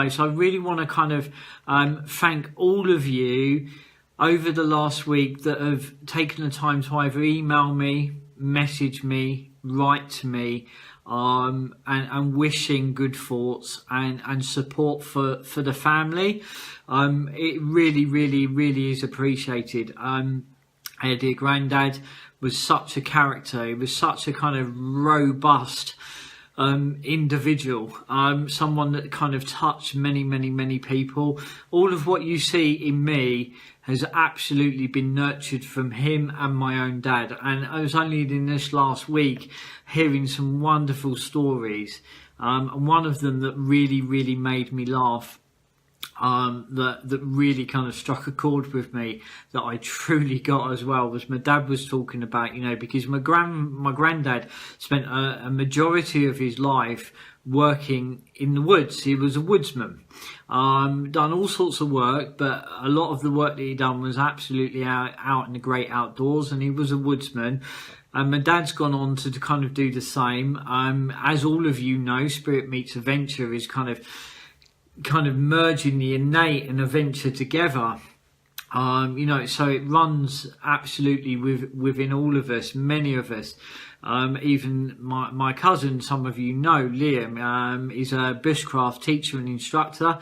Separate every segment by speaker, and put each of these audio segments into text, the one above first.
Speaker 1: So I really want to kind of thank all of you over the last week that have taken the time to either email me, message me, write to me, and wishing good thoughts and support for the family. It really is appreciated. Our dear granddad was such a character. He was such a kind of robust individual, someone that kind of touched many people. All of what you see in me has absolutely been nurtured from him and my own dad. And I was only in this last week hearing some wonderful stories, and one of them that really made me laugh, that really kind of struck a chord with me, that I truly got as well, was my dad was talking about, because my granddad spent a majority of his life working in the woods. He was a woodsman, done all sorts of work, but a lot of the work that he done was absolutely out in the great outdoors, and he was a woodsman. And my dad's gone on to kind of do the same. As all of you know, Spirit Meets Adventure is kind of merging the innate and adventure together. So it runs absolutely within all of us, many of us. Even my cousin, some of you know, Liam, is a bushcraft teacher and instructor.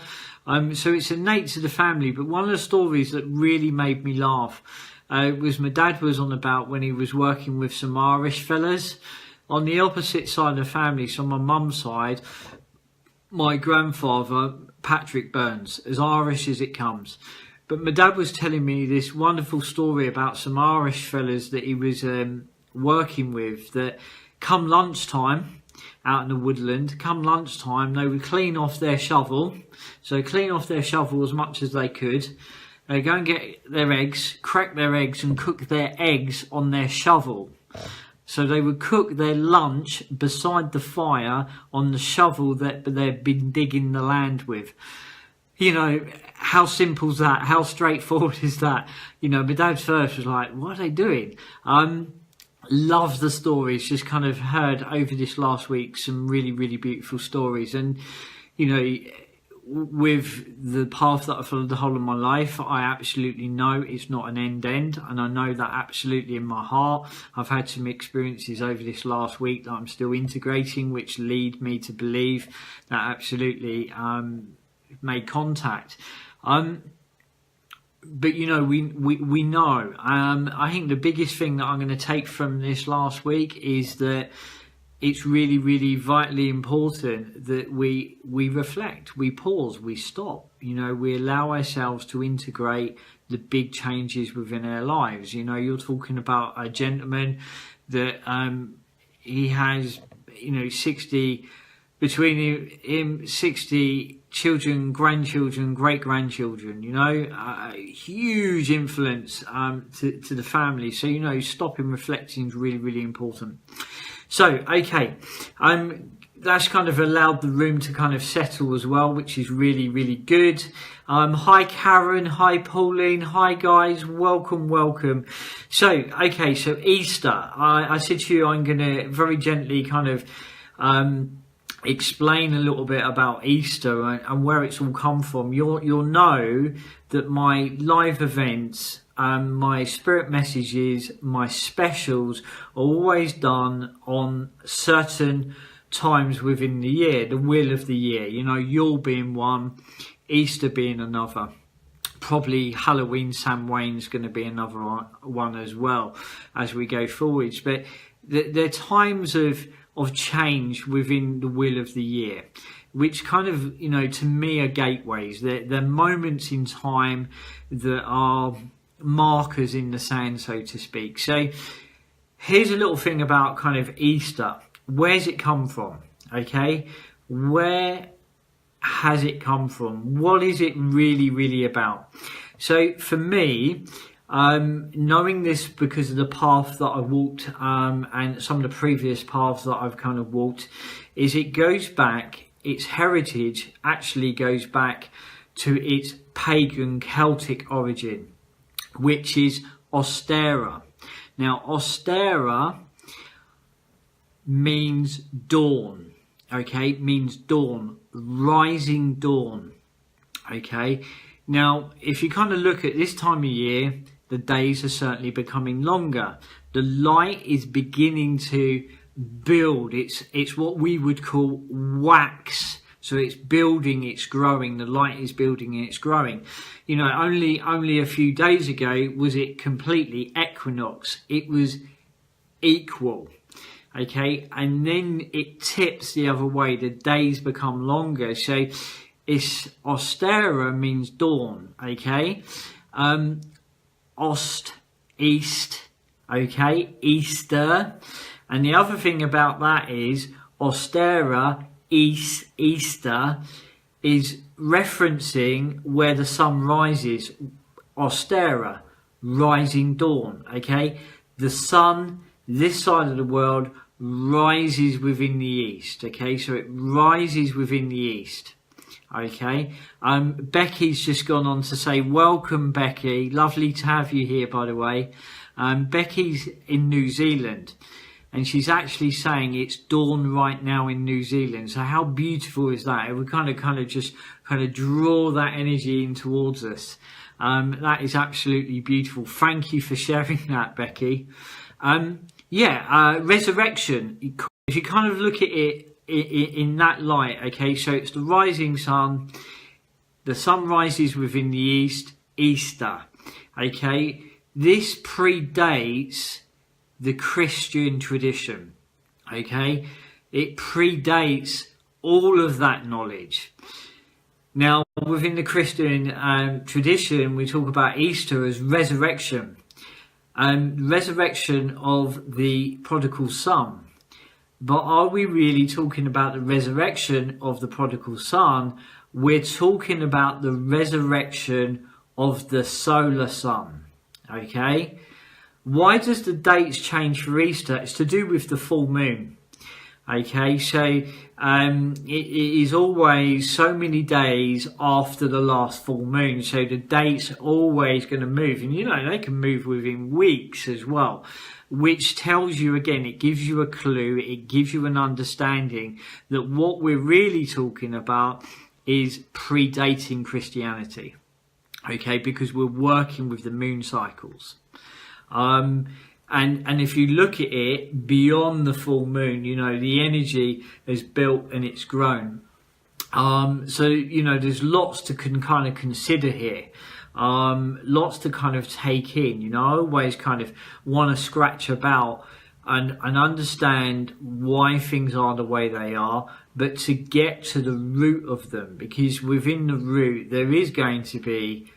Speaker 1: So it's innate to the family. But one of the stories that really made me laugh was my dad was on about when he was working with some Irish fellas. On the opposite side of the family, so on my mum's side, my grandfather, Patrick Burns, as Irish as it comes. But my dad was telling me this wonderful story about some Irish fellas that he was working with, that come lunchtime out in the woodland, they would clean off their shovel. So clean off their shovel as much as they could. They go and get their eggs, crack their eggs and cook their eggs on their shovel. So they would cook their lunch beside the fire on the shovel that they've been digging the land with. How simple is that? How straightforward is that? My dad first was like, what are they doing? Love the stories. Just kind of heard over this last week some really beautiful stories. And, with the path that I followed the whole of my life, I absolutely know it's not an end, and I know that absolutely in my heart. I've had some experiences over this last week that I'm still integrating, which lead me to believe that absolutely made contact. But we know. I think the biggest thing that I'm going to take from this last week is that it's really vitally important that we reflect, we pause, we stop. We allow ourselves to integrate the big changes within our lives. You're talking about a gentleman that he has 60 between him 60 children, grandchildren, great grandchildren. Huge influence to the family. So stopping, reflecting is really important. So, okay, that's kind of allowed the room to kind of settle as well, which is really good. Hi Karen, hi Pauline, hi guys, welcome. So, okay, so Easter, I said to you I'm going to very gently kind of explain a little bit about Easter and where it's all come from. You'll know that my live events, my spirit messages, my specials are always done on certain times within the year, the wheel of the year. Yule being one, Easter being another. Probably Halloween, Samhain's going to be another one as well as we go forwards. But they're times of change within the wheel of the year, which kind of, to me are gateways. They're moments in time that are markers in the sand, so to speak. So here's a little thing about kind of Easter. Where's it come from? Okay, where has it come from? What is it really about? So for me, knowing this because of the path that I walked, and some of the previous paths that I've kind of walked, is it goes back, its heritage actually goes back to its pagan Celtic origin, which is Ostera. Now, Ostera means dawn, okay? It means dawn, rising dawn. Okay, now if you kind of look at this time of year, the days are certainly becoming longer. The light is beginning to build. It's what we would call wax. So it's building, it's growing. The light is building and it's growing. You know, only a few days ago was it completely equinox. It was equal. Okay, and then it tips the other way. The days become longer. So it's Ostera means dawn. Okay, Ost, east. Okay, Easter. And the other thing about that is Ostera, Easter, is referencing where the sun rises. Ostera, rising dawn. Okay, the sun, this side of the world, rises within the east. Okay, so it rises within the east. Okay, Becky's just gone on to say, welcome Becky, lovely to have you here, by the way. Becky's in New Zealand, and she's actually saying it's dawn right now in New Zealand. So how beautiful is that? We kind of just draw that energy in towards us. That is absolutely beautiful. Thank you for sharing that, Becky. Resurrection. If you kind of look at it in that light, okay, so it's the rising sun. The sun rises within the east, Easter. Okay, this predates the Christian tradition. Okay, it predates all of that knowledge. Now, within the Christian tradition, we talk about Easter as resurrection. Resurrection of the prodigal son. But are we really talking about the resurrection of the prodigal son? We're talking about the resurrection of the solar sun. Okay? Why does the dates change for Easter? It's to do with the full moon. Okay, so it is always so many days after the last full moon. So the date's always going to move. And you know, they can move within weeks as well. Which tells you, again, it gives you a clue, it gives you an understanding that what we're really talking about is predating Christianity. Okay, because we're working with the moon cycles. And if you look at it beyond the full moon, you know, the energy is built and it's grown. So, you know, there's lots to kind of consider here. Lots to kind of take in, you know. I always kind of want to scratch about and understand why things are the way they are, but to get to the root of them, because within the root there's going to be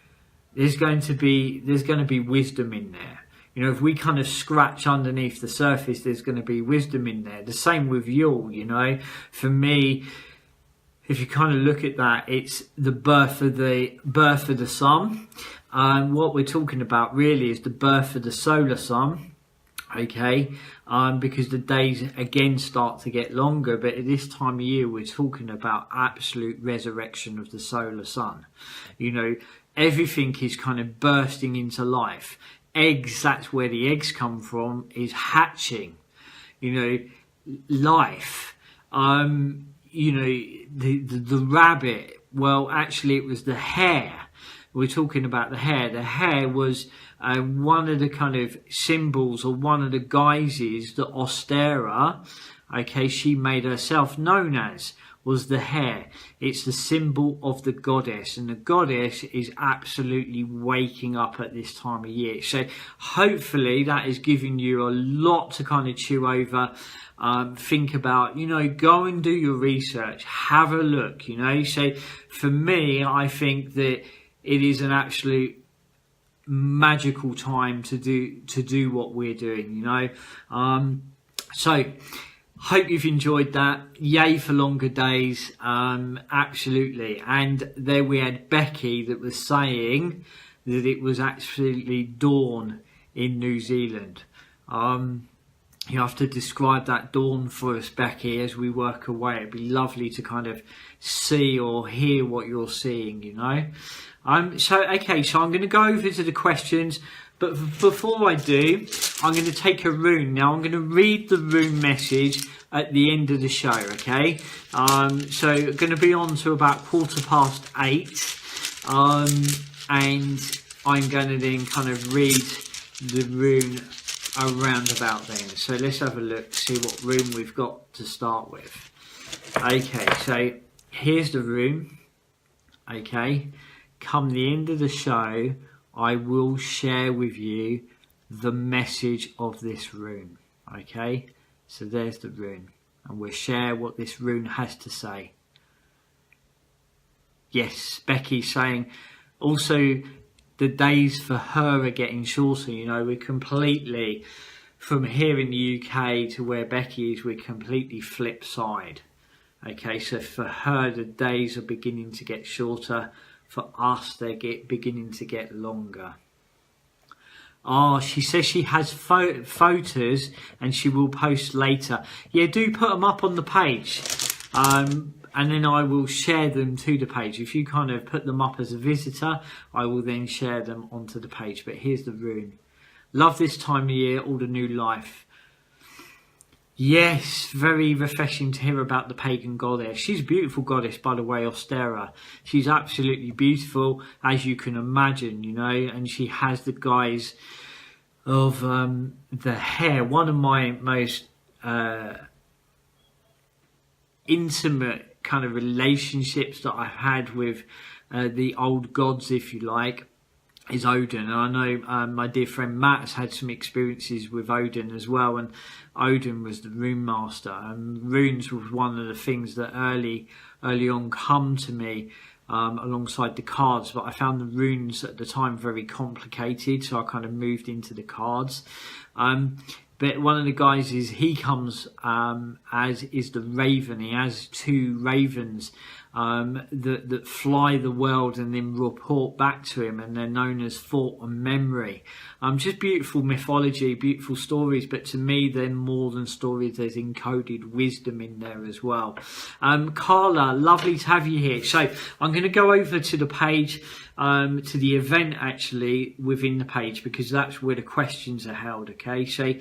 Speaker 1: wisdom in there. You know, if we kind of scratch underneath the surface, there's going to be wisdom in there. The same with Yule, you know. For me, if you kind of look at that, it's the birth of the sun. What we're talking about really is the birth of the solar sun. Okay, because the days again start to get longer, but at this time of year we're talking about absolute resurrection of the solar sun. You know, everything is kind of bursting into life. Eggs, that's where the eggs come from, is hatching. You know, life. You know, the rabbit, well, actually it was the hare. We're talking about the hare. The hare was one of the kind of symbols, or one of the guises that Ostera, okay, she made herself known as, was the hare. It's the symbol of the goddess, and the goddess is absolutely waking up at this time of year. So hopefully that is giving you a lot to kind of chew over. Think about, you know, go and do your research, have a look, you know. So for me, I think that it is an absolute magical time to do what we're doing, you know. So hope you've enjoyed that. Yay for longer days. Absolutely. And there we had Becky that was saying that it was absolutely dawn in New Zealand. you have to describe that dawn for us, Becky, as we work away. It'd be lovely to kind of see or hear what you're seeing, you know. So I'm going to go over to the questions, but before I do, I'm going to take a rune. Now I'm going to read the rune message at the end of the show, okay? So going to be on to about 8:15, and I'm going to then kind of read the rune around about then. So let's have a look, see what rune we've got to start with. Okay, so here's the rune. Okay, come the end of the show, I will share with you the message of this rune. Okay, so there's the rune, and we'll share what this rune has to say. Yes, Becky's saying also the days for her are getting shorter. You know, we're completely, from here in the UK to where Becky is, we're completely flip side. Okay, so for her, the days are beginning to get shorter. For us, they're beginning to get longer. She says she has photos and she will post later. Yeah, do put them up on the page. And then I will share them to the page. If you kind of put them up as a visitor, I will then share them onto the page. But here's the rune. Love this time of year, all the new life. Yes, very refreshing to hear about the pagan goddess. She's a beautiful goddess, by the way, Ostera. She's absolutely beautiful, as you can imagine, you know, and she has the guise of the hair. One of my most intimate kind of relationships that I've had with the old gods, if you like, is Odin. And I know my dear friend Matt has had some experiences with Odin as well, and Odin was the rune master, and runes was one of the things that early on come to me alongside the cards, but I found the runes at the time very complicated, so I kind of moved into the cards. But one of the guys he comes as is the raven. He has two ravens that fly the world and then report back to him, and they're known as thought and memory. Just beautiful mythology, beautiful stories, but to me they're more than stories. There's encoded wisdom in there as well. Carla, lovely to have you here. So I'm going to go over to the page, to the event actually within the page, because that's where the questions are held. Okay, so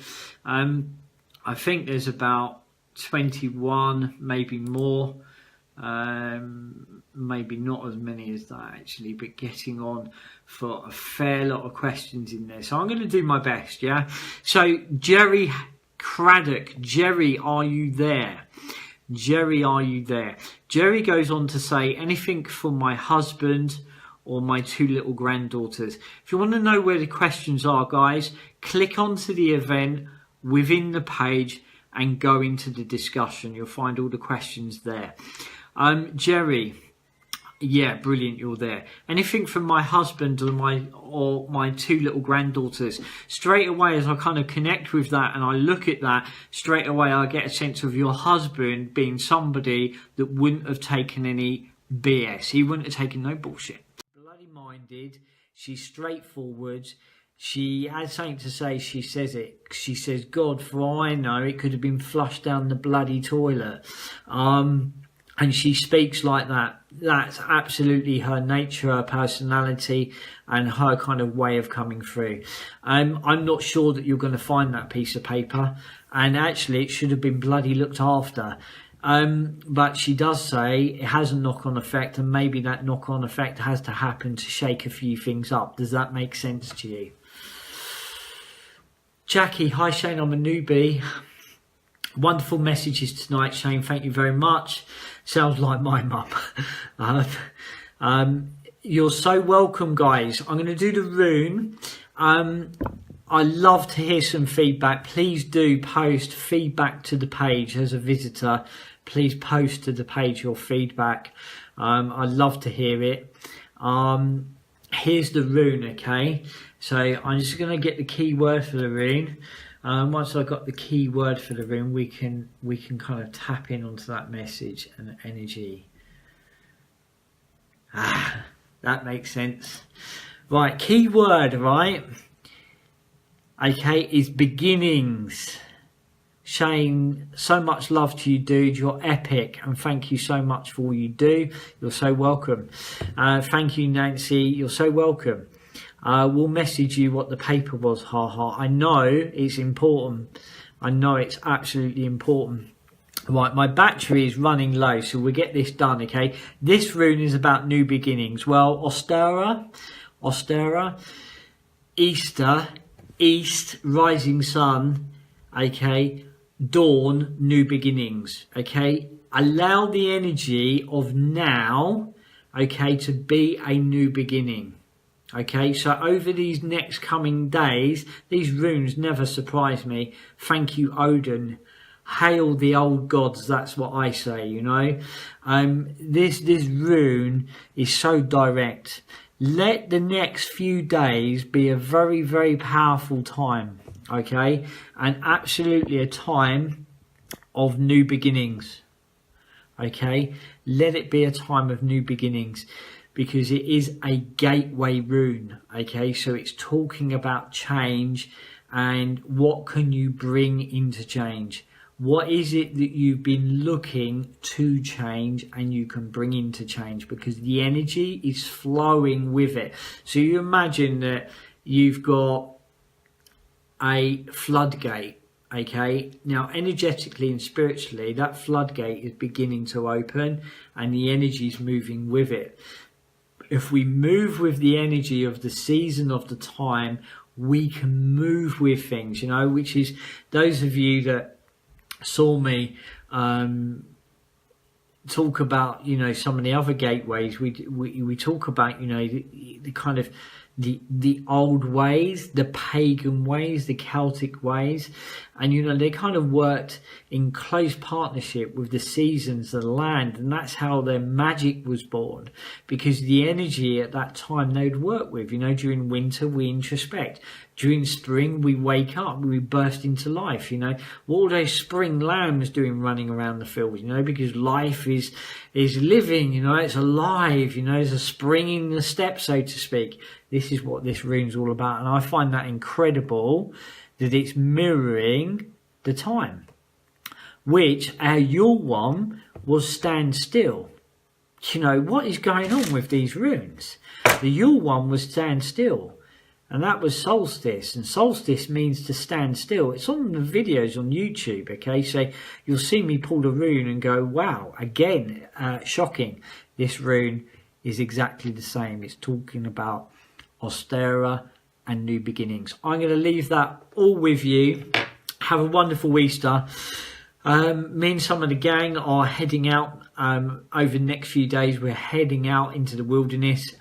Speaker 1: I think there's about 21, maybe more. Maybe not as many as that actually, but getting on for a fair lot of questions in there, so I'm going to do my best. Yeah, so Jerry Craddock, Jerry, are you there? Jerry, are you there? Jerry goes on to say, anything for my husband or my two little granddaughters. If you want to know where the questions are, guys, click onto the event within the page and go into the discussion. You'll find all the questions there. Jerry, yeah, brilliant, you're there. Anything from my husband or my two little granddaughters. Straight away, as I kind of connect with that and I look at that, straight away I get a sense of your husband being somebody that wouldn't have taken any BS. He wouldn't have taken no bullshit. Bloody minded, she's straightforward. She has something to say, she says it. She says, God, for all I know, it could have been flushed down the bloody toilet. And she speaks like that. That's absolutely her nature, her personality, and her kind of way of coming through. I'm not sure that you're going to find that piece of paper. And actually, it should have been bloody looked after. But she does say it has a knock-on effect, and maybe that knock-on effect has to happen to shake a few things up. Does that make sense to you? Jackie, hi Shane, I'm a newbie. Wonderful messages tonight, Shane. Thank you very much. Sounds like my mum. You're so welcome, guys. I'm going to do the rune. I love to hear some feedback. Please do post feedback to the page as a visitor. Please post to the page your feedback. I'd love to hear it. Here's the rune, okay? So I'm just going to get the key word for the rune. Once I've got the key word for the rune, we can kind of tap in onto that message and energy. That makes sense. Right, key word, right? Okay, is beginnings. Shane, so much love to you, dude. You're epic, and thank you so much for all you do. You're so welcome. Thank you, Nancy. You're so welcome. We'll message you what the paper was. Ha. I know it's important. I know it's absolutely important. Right, my battery is running low, so we'll get this done, okay? This rune is about new beginnings. Well, Ostera, Easter, East, rising sun, okay? Dawn, new beginnings, okay? Allow the energy of now, okay, to be a new beginning. Okay, so over these next coming days, these runes never surprise me. Thank you, Odin. Hail the old gods, that's what I say, you know. This rune is so direct. Let the next few days be a very, very powerful time, okay? And absolutely a time of new beginnings, okay? Let it be a time of new beginnings, because it is a gateway rune, okay? So it's talking about change and what can you bring into change. What is it that you've been looking to change and you can bring into change, because the energy is flowing with it. So you imagine that you've got a floodgate, okay? Now energetically and spiritually, that floodgate is beginning to open and the energy is moving with it. If we move with the energy of the season, of the time, we can move with things, you know, which is those of you that saw me talk about, you know, some of the other gateways. We talk about, you know, the kind of the old ways, the pagan ways, the Celtic ways, and you know they kind of worked in close partnership with the seasons of the land, and that's how their magic was born, because the energy at that time they'd work with, you know, during winter we introspect, during spring we wake up, we burst into life, you know. What are those spring lambs doing running around the fields, you know, because life is living, you know, it's alive, you know, there's a spring in the step, so to speak. This is what this rune's all about, and I find that incredible that it's mirroring the time, which our Yule one was stand still. You know, what is going on with these runes? The Yule one was stand still, and that was solstice, and solstice means to stand still. It's on the videos on YouTube, okay? So you'll see me pull the rune and go, wow, again, shocking. This rune is exactly the same. It's talking about Ostera and new beginnings. I'm going to leave that all with you. Have a wonderful Easter. Me and some of the gang are heading out over the next few days. We're heading out into the wilderness,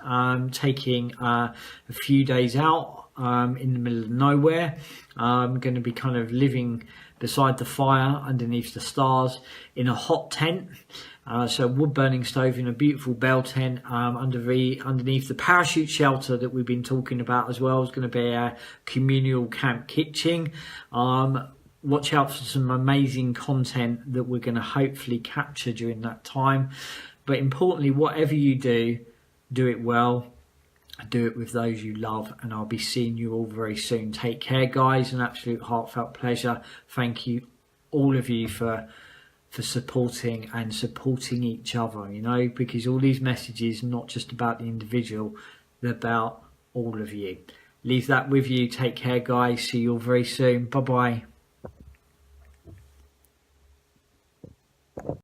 Speaker 1: taking a few days out in the middle of nowhere. I'm going to be kind of living beside the fire underneath the stars in a hot tent. So wood burning stove in a beautiful bell tent underneath the parachute shelter that we've been talking about as well. It's going to be a communal camp kitchen. Watch out for some amazing content that we're going to hopefully capture during that time. But importantly, whatever you do, do it well. Do it with those you love, and I'll be seeing you all very soon. Take care, guys. An absolute heartfelt pleasure. Thank you, all of you, for supporting each other, you know, because all these messages are not just about the individual, they're about all of you. Leave that with you. Take care, guys. See you all very soon. Bye bye.